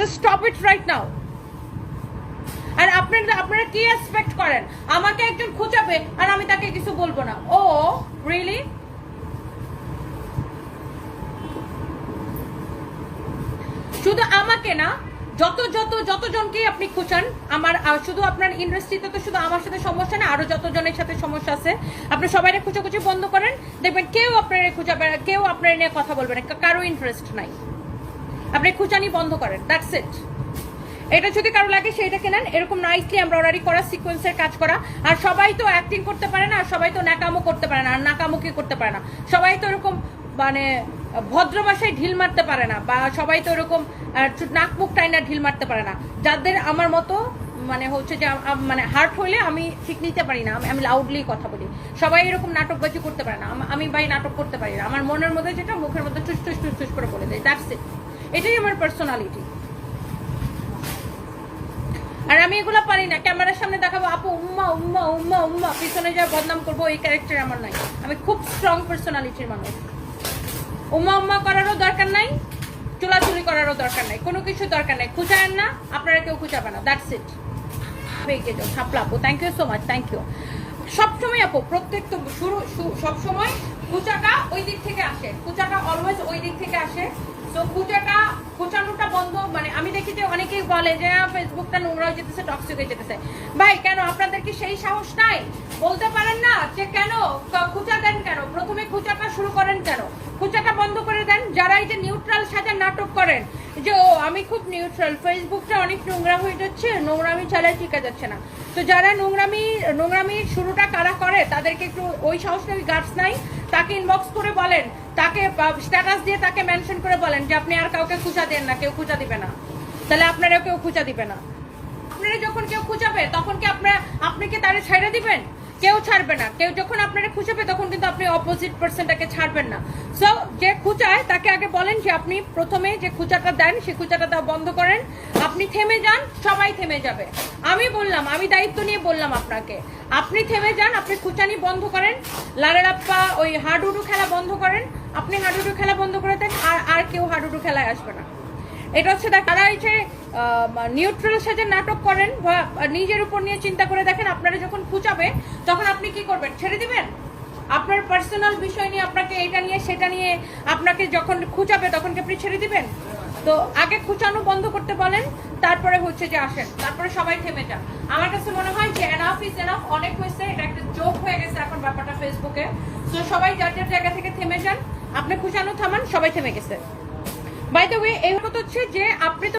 Just stop it right now. আর আপনারা কি এক্সপেক্ট করেন আমাকে একজন খোঁচাবে আর আমি তাকে কিছু বলবো না? ও রিয়েলি? শুধু আমাকে না, যতজনকেই আপনি খুঁচান, আমার শুধু আপনার ইন্ডাস্ট্রিতে তো শুধু আমার সাথে সমস্যা না, আরো যতজনের সাথে সমস্যা আছে, আপনি সবাই খুঁচাখুচি বন্ধ করেন, দেখবেন কেউ আপনার খুঁচাবে না, কেউ আপনার নিয়ে কথা বলবে না, কারো ইন্টারেস্ট নাই। আপনি খুঁচানি বন্ধ করেন, দ্যাটস ইট। এটা যদি কারো লাগে সেইটা কেনেন, এরকম নাইসলি এমব্রয়ডারি করা, সিকোয়েন্সের কাজ করা। আর সবাই তো অ্যাক্টিং করতে পারে না, সবাই তো নাকামো করতে পারে না, আর নাকামুকি করতে পারে না, সবাই তো এরকম মানে ভদ্র ভাষায় ঢিল মারতে পারে না, বা সবাই তো এরকম নাক মুখ টাইনা ঢিল মারতে পারে না। যাদের আমার মতো মানে হচ্ছে যে মানে হার্ট হইলে আমি ঠিক নিতে পারি না, আমি লাউডলি কথা বলি। সবাই এরকম নাটকবাজি করতে পারে না, আমি ভাই নাটক করতে পারি না। আমার মনের মধ্যে যেটা মুখের মধ্যে টুস টুস টুস টুস করে বলে দেয়, দ্যাটস ইট। এটাই আমার পার্সোনালিটি। আর আমি এগুলো পারি না ক্যামেরার সামনে দেখাবো আপু উম্মা উম্মা উম্মা উম্মা, পিছনে যা বদনাম করবো, এই ক্যারেক্টার আমার নাই। আমি খুব স্ট্রং পার্সোনালিটির মানুষ। উম্মা উম্মা করারও দরকার নাই, চুলাচুলি করারও দরকার নাই, কোনো কিছু দরকার নাই। খুঁচায়েন না, আপনারা কেউ খুঁচাবে না, দ্যাটস ইট। ছাপলা আপু, thank you so much, thank you. সবসময় আপু প্রত্যেক তো সবসময় খুঁচাটা ওই দিক থেকে আসে, খুঁচাটা অলওয়েজ ওই দিক থেকে আসে। তো খুঁচানোটা বন্ধ। মানে আমি দেখি যে অনেকেই বলে যে ফেসবুকটা নোংরা হয়ে যেতেছে, টক্সিক হয়ে যেতেছে। ভাই কেন আপনাদের কি সেই সাহস নাই? বলতে পারেন না যে কেন খুঁচা দেন, কেন প্রথমে খুঁচাটা শুরু করেন, কেন খুঁচাটা বন্ধ করে দেন। যারা এই যে নিউট্রাল সাজা নাটক করেন যে ও আমি খুব নিউট্রাল, ফেসবুকটা অনেক নোংরা হয়ে যাচ্ছে, নোংরামি চালায় টিকা যাচ্ছে না। তো যারা নোংরামির শুরুটা কারা করে তাদেরকে একটু ওই সাহস নেই, গার্ডস নাই, তাকে ইনবক্স করে বলেন, তাকে স্ট্যাটাস দিয়ে তাকে মেনশন করে বলেন যে আপনি আর কাউকে খুঁজা দেন না, কেউ খুঁজা দিবে না, তাহলে আপনারাও কেউ খুঁজা দিবে না। আপনারা যখন কেউ খুঁজাবে তখন কি আপনি কি তারে ছেড়ে দিবেন? কেউ ছাড়বে না। কেউ যখন আপনারা খুঁজাবে তখন কিন্তু আপনি অপোজিট পার্সনটাকে ছাড়বেন না। সো যে খুঁচায় তাকে আগে বলেন যে আপনি প্রথমে যে খুঁচাটা দেন সেই খুঁচাটা বন্ধ করেন, আপনি থেমে যান, সবাই থেমে যাবে। আমি বললাম, আমি দায়িত্ব নিয়ে বললাম আপনাকে, আপনি থেমে যান, আপনি খুঁচানি বন্ধ করেন, লারেরাপ্পা ওই হাডুডু খেলা বন্ধ করেন, আপনি হাডুডু খেলা বন্ধ করে দেন, আর কেউ হাডুডু খেলায় আসবে না। এটা হচ্ছে তারা এই যে নিউট্রাল সাজে নাটক করেন বা নিজের উপর নিয়ে চিন্তা করে দেখেন, আপনারা যখন খুঁচাবে তখন আপনি কি করবেন? ছেড়ে দিবেন? আপনার পার্সোনাল বিষয় নিয়ে, আপনাকে এটা নিয়ে সেটা নিয়ে আপনাকে যখন খুঁচাবে তখন কি আপনি ছেড়ে দিবেন? তো আগে খুঁচানো বন্ধ করতে বলেন, তারপরে হচ্ছে যে আসেন, তারপরে সবাই থেমে যান। আমার কাছে মনে হয় যে এনাফ ইজ এনাফ, অনেক হয়েছে, এটা একটা জোক হয়ে গেছে এখন ব্যাপারটা ফেসবুকে। তো সবাই যার যার জায়গা থেকে থেমে যান, আপনি খুঁচানো থামান, সবাই থেমে গেছে। বাই দ্য ওয়ে এই হচ্ছে যে আপনি তো